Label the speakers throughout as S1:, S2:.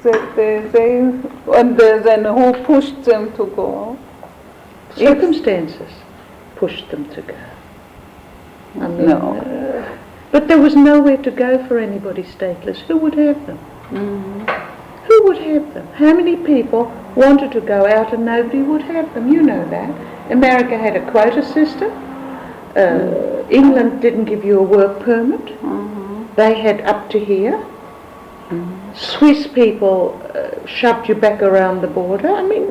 S1: that they, and then who pushed them to go?
S2: Circumstances pushed them to go. I mean,
S1: No.
S2: But there was nowhere to go for anybody stateless. Who would have them? Who would have them? How many people wanted to go out and nobody would have them? You know that. America had a quota system. England didn't give you a work permit. They had up to here. Swiss people shoved you back around the border. I mean,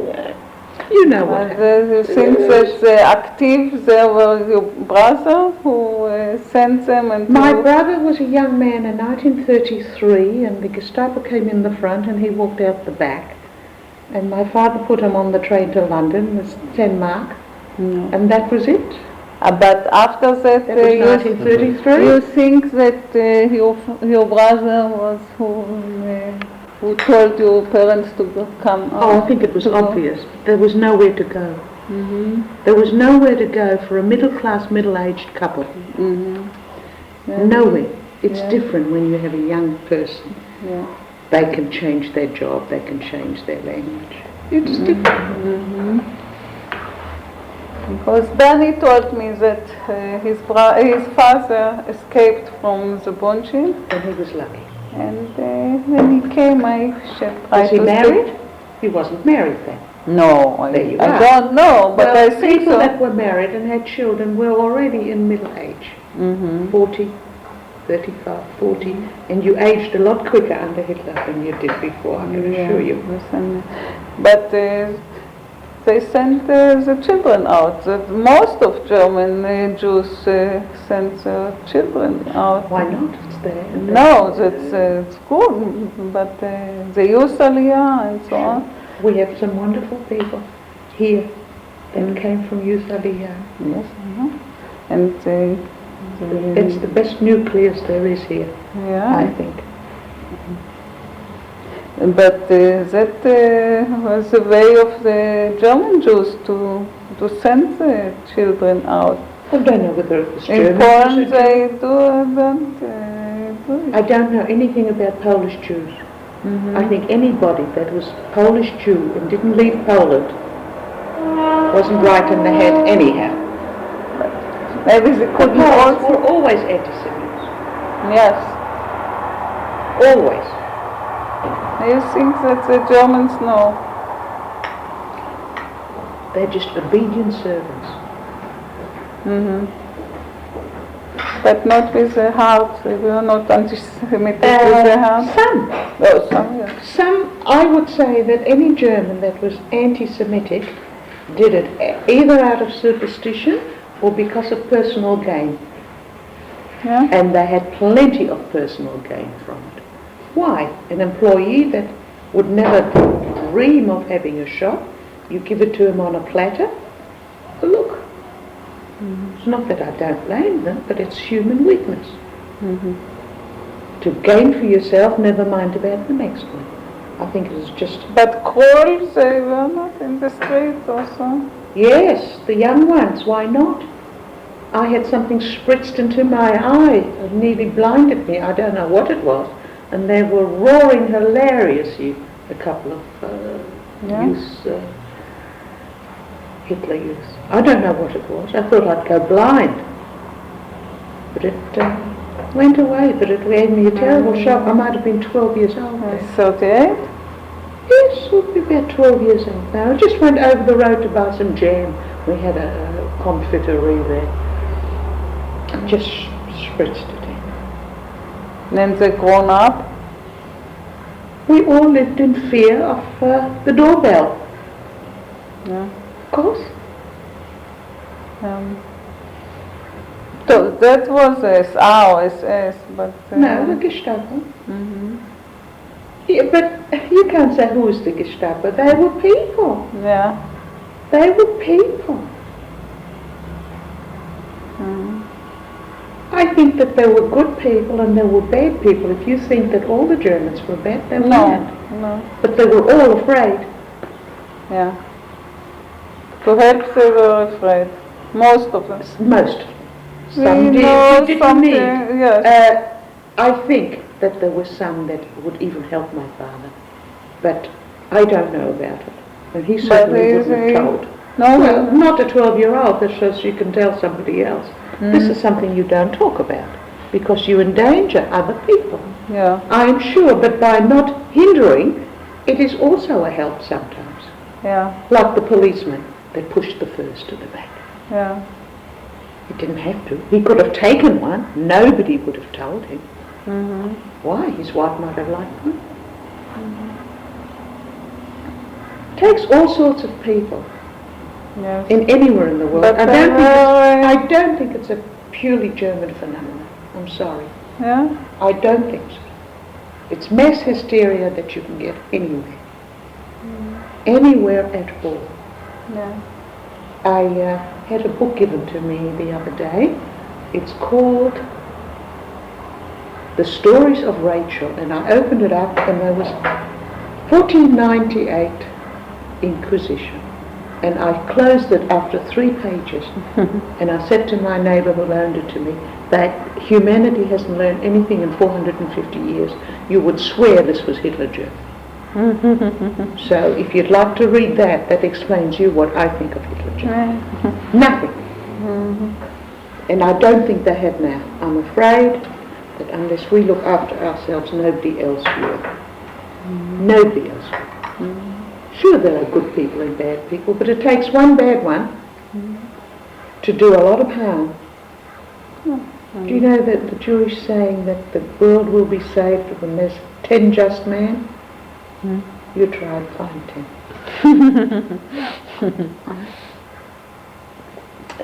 S2: you know what happened.
S1: You think that the active, there were your brother who sent them and...
S2: My brother was a young man in 1933 and the Gestapo came in the front and he walked out the back. And my father put him on the train to London, it was 10 mark, and that was it.
S1: But after that,
S2: That was 1933.
S1: you think that your brother was who told your parents to come out?
S2: Oh, I think it was obvious. There was nowhere to go. There was nowhere to go for a middle-class, middle-aged couple. Nowhere. It's different when you have a young person. They can change their job, they can change their language. It's different.
S1: Because Danny told me that his father escaped from the Bonjin.
S2: And he was lucky.
S1: And when he came, I tried to...
S2: Was he married? He wasn't married then.
S1: No, I don't know, but
S2: well,
S1: I think
S2: people
S1: so.
S2: that were married and had children were already in middle age. 40, 35, 40. And you aged a lot quicker under Hitler than you did before, I can assure you.
S1: But they sent the children out. Most of German Jews sent their children out.
S2: Why not? It's there.
S1: No, that's good, but the youth aliyah and so on.
S2: We have some wonderful people here that came from youth aliyah.
S1: Yes, and
S2: it's the best nucleus there is here, I think.
S1: But that was the way of the German Jews to send the children out.
S2: I don't know whether it was German.
S1: In Poland they don't do it.
S2: I don't know anything about Polish Jews. I think anybody that was Polish Jew and didn't leave Poland wasn't right in the head anyhow.
S1: Maybe they couldn't
S2: Poles
S1: also...
S2: were always anti-Semites.
S1: Yes.
S2: Always.
S1: You think that the Germans know?
S2: They're just obedient servants.
S1: But not with the heart. They were not anti-Semitic with the heart.
S2: Some.
S1: Oh, some, yes.
S2: Some, I would say that any German that was anti-Semitic did it either out of superstition or because of personal gain.
S1: Yeah.
S2: And they had plenty of personal gain from it. Why? An employee that would never dream of having a shop, you give it to him on a platter, look. It's not that I don't blame them, but it's human weakness. To gain for yourself, never mind about the next one. I think it is just...
S1: But crawls, they were not in the street also?
S2: Yes, the young ones, why not? I had something spritzed into my eye. It nearly blinded me. I don't know what it was. And they were roaring hilariously, a couple of youths, Hitler youths. I don't know what it was. I thought I'd go blind. But it went away, but it gave me a terrible shock. I might have been 12 years old then.
S1: 38?
S2: Yes, would be about 12 years old now. I just went over the road to buy some jam. We had a confiterie there. Just spritzed it in.
S1: Then they grown up?
S2: We all lived in fear of the doorbell.
S1: Yeah.
S2: Of course.
S1: So that was SS, but...
S2: No, the Gestapo. Yeah, but you can't say who was the Gestapo. They were people.
S1: Yeah.
S2: They were people. I think that there were good people and there were bad people. If you think that all the Germans were bad, they weren't.
S1: No.
S2: But they were all afraid.
S1: Yeah. Perhaps they were afraid. Most of them.
S2: Most. Some didn't need.
S1: Yes.
S2: I think that there were some that would even help my father. but I don't know about it. And he certainly wouldn't have told.
S1: No,
S2: Well, not a 12-year-old that says you can tell somebody else. This is something you don't talk about because you endanger other people.
S1: yeah,
S2: I am sure, but by not hindering, it is also a help sometimes.
S1: yeah,
S2: Like the policeman that pushed the first to the back.
S1: yeah,
S2: He didn't have to. He could have taken one. Nobody would have told him. Why? His wife might have liked one. Takes all sorts of people
S1: yes.
S2: in anywhere in the world.
S1: But
S2: I don't think it's a purely German phenomenon. I'm sorry.
S1: Yeah,
S2: I don't think so. It's mass hysteria that you can get anywhere. Anywhere at all.
S1: yeah,
S2: I had a book given to me the other day. It's called The Stories of Rachel, and I opened it up and there was 1498 Inquisition, and I closed it after 3 pages and I said to my neighbour who loaned it to me that humanity hasn't learned anything in 450 years. You would swear this was Hitler German. So if you'd like to read that, that explains you what I think of Hitler German. Nothing. And I don't think they have now. I'm afraid that unless we look after ourselves, nobody else will. Nobody else will. Sure, there are good people and bad people, but it takes one bad one to do a lot of harm. Do you know that the Jewish saying that the world will be saved when there's 10 just men? You try and find 10.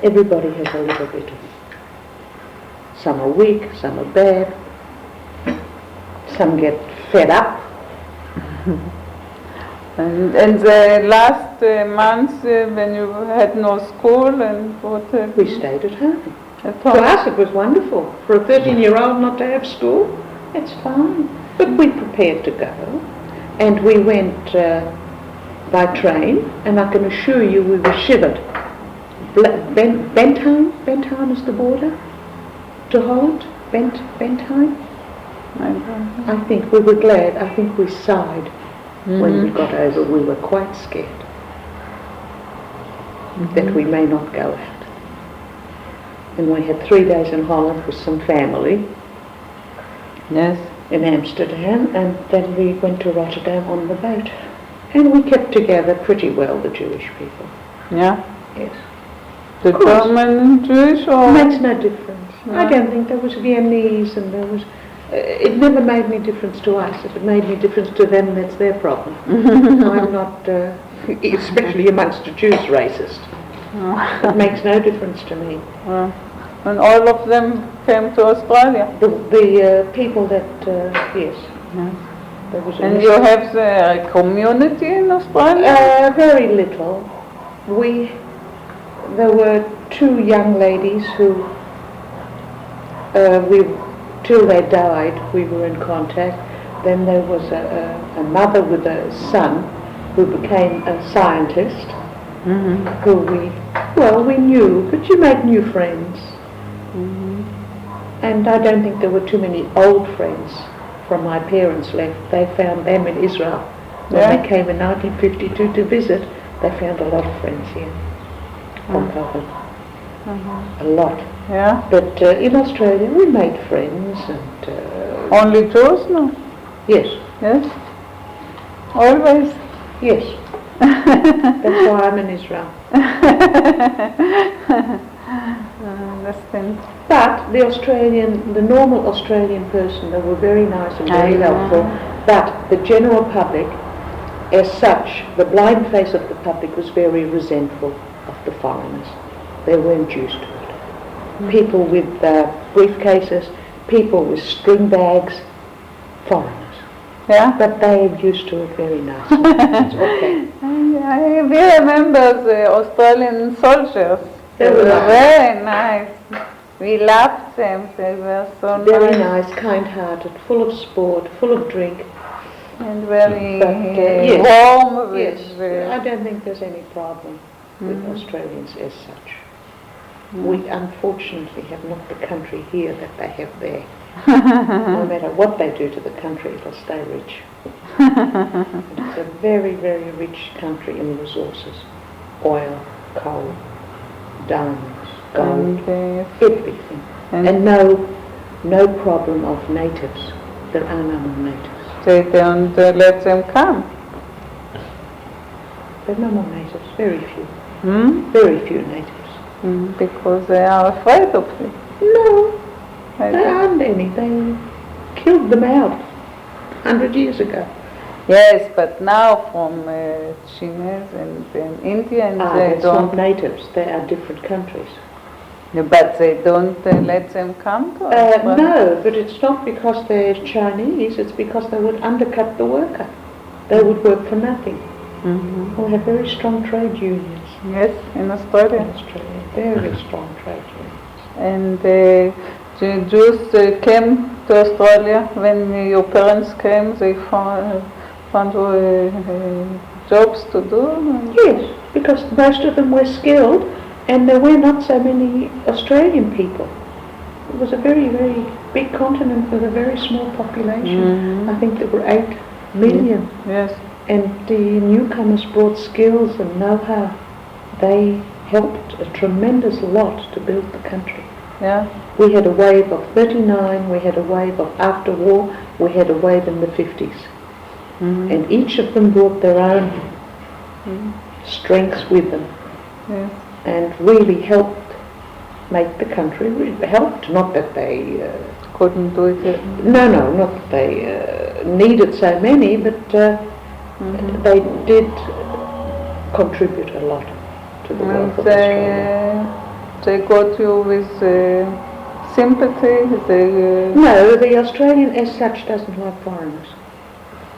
S2: Everybody has a little bit of. Some are weak, some are bad, some get fed up.
S1: And the last months when you had no school and what?
S2: We stayed at home.
S1: At
S2: For
S1: home.
S2: us it was wonderful. For a 13-year-old not to have school, that's fine. But we prepared to go. And we went by train, and I can assure you we were shivered. Bentheim is the border to Holland? Bentheim? I think we were glad. I think we sighed when we got over. We were quite scared that we may not go out. And we had 3 days in Holland with some family.
S1: Yes.
S2: In Amsterdam, and then we went to Rotterdam on the boat. And we kept together pretty well, the Jewish people.
S1: Yeah.
S2: Yes.
S1: The German Jewish or?
S2: Makes no difference.
S1: No.
S2: I don't think there was Viennese and there was... it never made any difference to us. If it made any difference to them, that's their problem. I'm not, especially amongst the Jews, racist. It makes no difference to me.
S1: And all of them came to Australia.
S2: The people that, yes. There was
S1: And you have the community in Australia?
S2: Very little. There were 2 young ladies who, till they died, we were in contact. Then there was a mother with a son who became a scientist, who we knew, but you make new friends. And I don't think there were too many old friends from my parents left. They found them in Israel. When they came in 1952 to visit, they found a lot of friends here. From Papa. A lot.
S1: Yeah.
S2: But in Australia we made friends and...
S1: Only Jews, no?
S2: Yes.
S1: Yes? Always?
S2: Yes. That's why I'm in Israel.
S1: Understand.
S2: But the normal Australian person, they were very nice and very helpful, but the general public, as such, the blind face of the public was very resentful of the foreigners. They weren't used to it. People with briefcases, people with string bags, foreigners.
S1: Yeah?
S2: But they're used to it very nicely. It's okay.
S1: We remember the Australian soldiers. They were very nice. We loved them. They were so
S2: Very nice, kind-hearted, full of sport, full of drink.
S1: And very
S2: yes.
S1: warm.
S2: Yes, I don't think there's any problem with Australians as such. We unfortunately have not the country here that they have there. No matter what they do to the country, it'll stay rich. It's a very, very rich country in resources. Oil, coal, diamonds, gold, everything. And no problem of natives. There are no more natives.
S1: They don't let them come.
S2: There are no more natives, very few. Very few natives.
S1: Because they are afraid of it.
S2: No, there aren't any. They killed them out 100 years ago.
S1: Yes, but now from Chinese and Indians they
S2: that's
S1: don't.
S2: not natives. They are different countries.
S1: But they don't let them come to us.
S2: No, but it's not because they're Chinese. It's because they would undercut the worker. They would work for nothing. We have very strong trade unions.
S1: Yes, in Australia.
S2: In Australia, very strong trade unions.
S1: And the Jews came to Australia when your parents came. They found jobs to do.
S2: Yes, because most of them were skilled, and there were not so many Australian people. It was a very, very big continent with a very small population. I think there were 8 million.
S1: Yes.
S2: And the newcomers brought skills and know-how. They helped a tremendous lot to build the country.
S1: Yeah.
S2: We had a wave of 39, we had a wave of after war, we had a wave in the 50s. And each of them brought their own strengths with them.
S1: Yes.
S2: And really helped make the country, helped, not that they
S1: couldn't do it.
S2: No, not that they needed so many, but they did contribute a lot to the wealth of Australia.
S1: They got you with sympathy?
S2: No, the Australian as such doesn't like foreigners.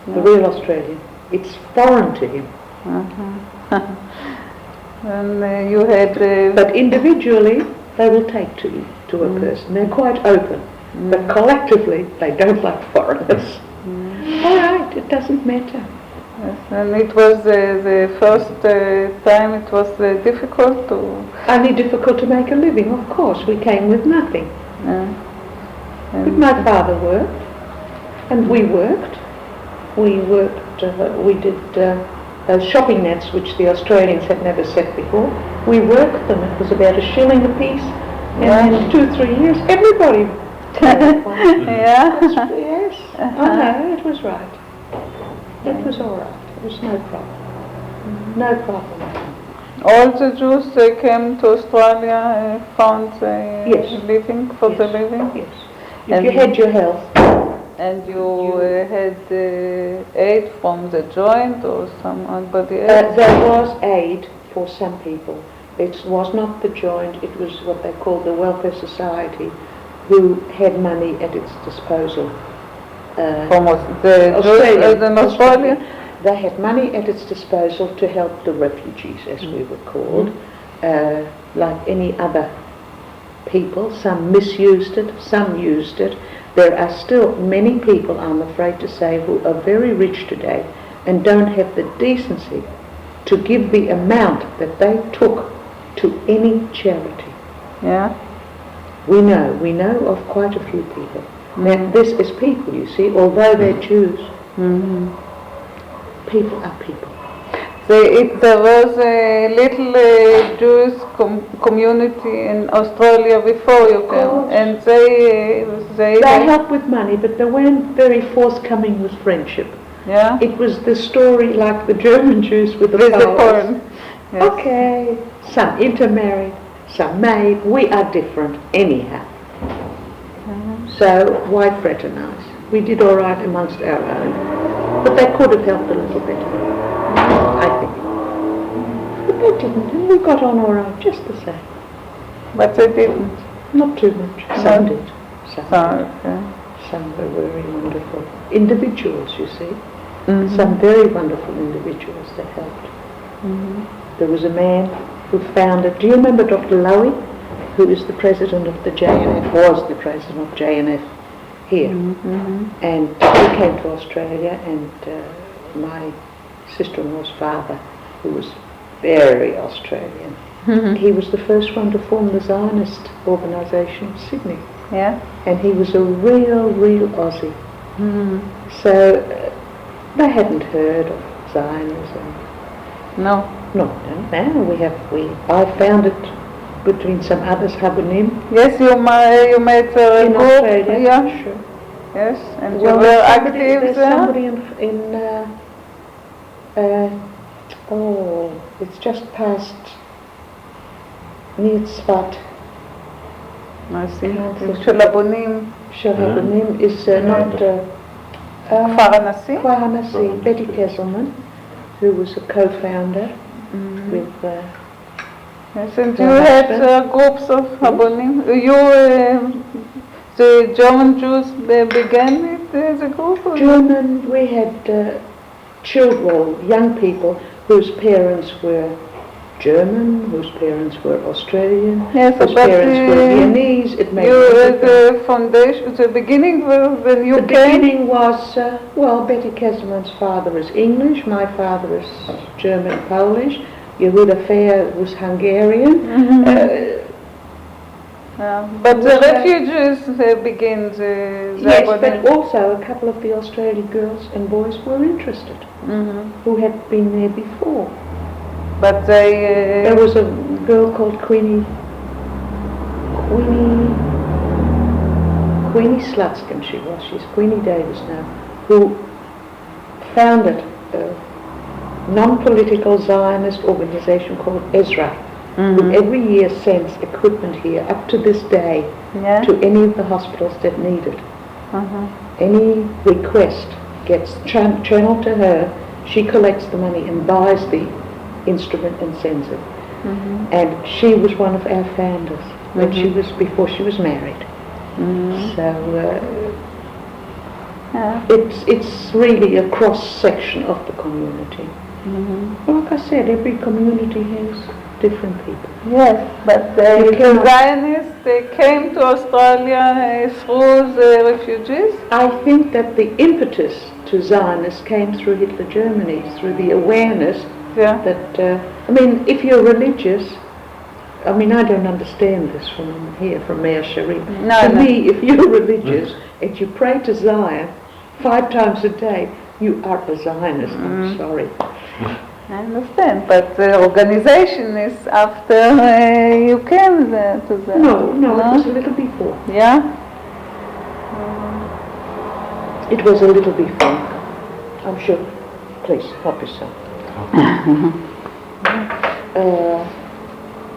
S2: The real Australian. It's foreign to him.
S1: And you had...
S2: But individually, they will take to a person. They're quite open. But collectively, they don't like foreigners. All right, it doesn't matter.
S1: Yes, and it was the first time it was difficult to...
S2: Only difficult to make a living, of course. We came with nothing. But my father worked, and we worked. We did those shopping nets which the Australians had never set before. We worked them. It was about $1 a piece. And in 2-3 years, everybody... Yes. Oh no, it was right. It was all right. There was no problem. No problem.
S1: All the Jews came to Australia found living for the living?
S2: Yes. If you had your health.
S1: And you had aid from the joint or somebody else?
S2: There was aid for some people. It was not the joint, it was what they called the welfare society, who had money at its disposal.
S1: From Australia?
S2: They had money at its disposal to help the refugees, as we were called, like any other people. Some misused it, some used it. There are still many people, I'm afraid to say, who are very rich today and don't have the decency to give the amount that they took to any charity.
S1: Yeah.
S2: We know of quite a few people. Now, this is people, you see, although they're Jews, people are people.
S1: There was a little Jewish community in Australia before you came, and they
S2: helped with money, but they weren't very forthcoming with friendship.
S1: Yeah.
S2: It was the story like the German Jews with the Poles.
S1: Yes.
S2: Okay, some intermarried, some made. We are different anyhow. So why fraternize? We did all right amongst our own, but they could have helped a little bit, I think. But they didn't, and we got on all right, just the same.
S1: But they didn't?
S2: Not too much. Some did.
S1: Okay.
S2: Some were very wonderful individuals, you see. Some very wonderful individuals that helped. There was a man who founded, do you remember Dr. Lowy, who is the president of the JNF, was the president of JNF here. And he came to Australia, and my sister-in-law's father, who was very Australian, he was the first one to form the Zionist organisation in Sydney.
S1: Yeah.
S2: And he was a real Aussie. So They hadn't heard of Zionism.
S1: No.
S2: No, I found it between some others, Habanim.
S1: Yes, you made a
S2: In
S1: group.
S2: Australia,
S1: Yeah.
S2: sure.
S1: Yes, and
S2: Well,
S1: you were active
S2: there's
S1: there.
S2: somebody it's just past near Tzfat.
S1: I see. של הבונים.
S2: של הבונים is not
S1: כפר הנשיא?
S2: כפר הנשיא, Betty Kesselman, who was a co-founder with
S1: Yes, and you had groups of הבונים. The German Jews began it as a group?
S2: German, we had children, young people whose parents were German, whose parents were Australian,
S1: Yes,
S2: whose
S1: but
S2: parents were Viennese. It made
S1: you
S2: no
S1: the
S2: difference.
S1: foundation, the beginning when you
S2: The
S1: came?
S2: beginning was, Betty Kesselman's father is English, my father is German, Polish, Yehuda Fair was Hungarian.
S1: But the refugees begin the
S2: Yes, but also a couple of the Australian girls and boys were interested, who had been there before.
S1: But they...
S2: There was a girl called Queenie Slutskin, she's Queenie Davis now, who founded a non-political Zionist organization called Ezra, who every year sends equipment here up to this day to any of the hospitals that need it. Any request gets channeled to her, she collects the money and buys the instrument and sends it. And she was one of our founders when before she was married. So it's really a cross section of the community. Like I said, every community has different people.
S1: Yes, but the Zionists, they came to Australia through the refugees?
S2: I think that the impetus to Zionists came through Hitler Germany, through the awareness that, if you're religious, I don't understand this from here, from Meir Sharif. To me, if you're religious and you pray to Zion 5 times a day, you are a Zionist. I'm sorry.
S1: I understand, but the organization is after you came to the...
S2: No, it was a little before.
S1: Yeah?
S2: It was a little before. I'm sure. Please, help yourself.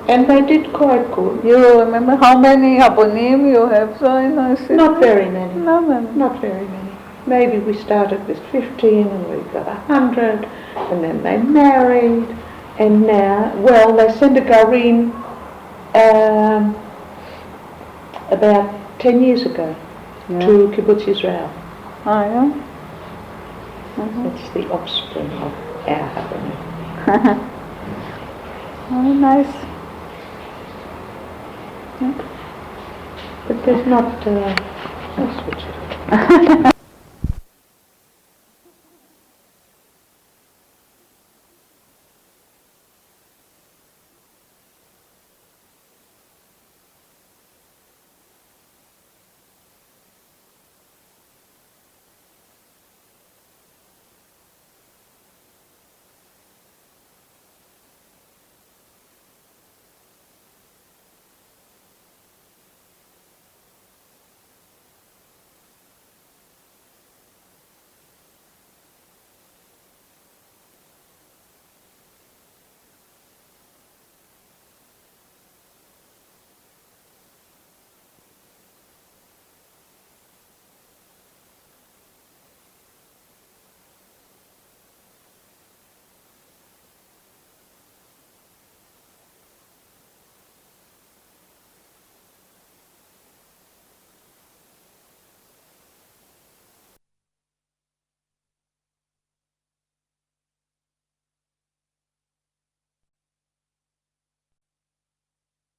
S2: And they did quite good.
S1: You remember how many abonim you have in a city?
S2: Not very many.
S1: Not
S2: very many. Maybe we started with 15 and we got 100, and then they married, and now, they sent a Garin about 10 years ago to Kibbutz Israel.
S1: Oh, yeah?
S2: That's the offspring of our happening.
S1: Oh, nice.
S2: But there's not... I'll switch it.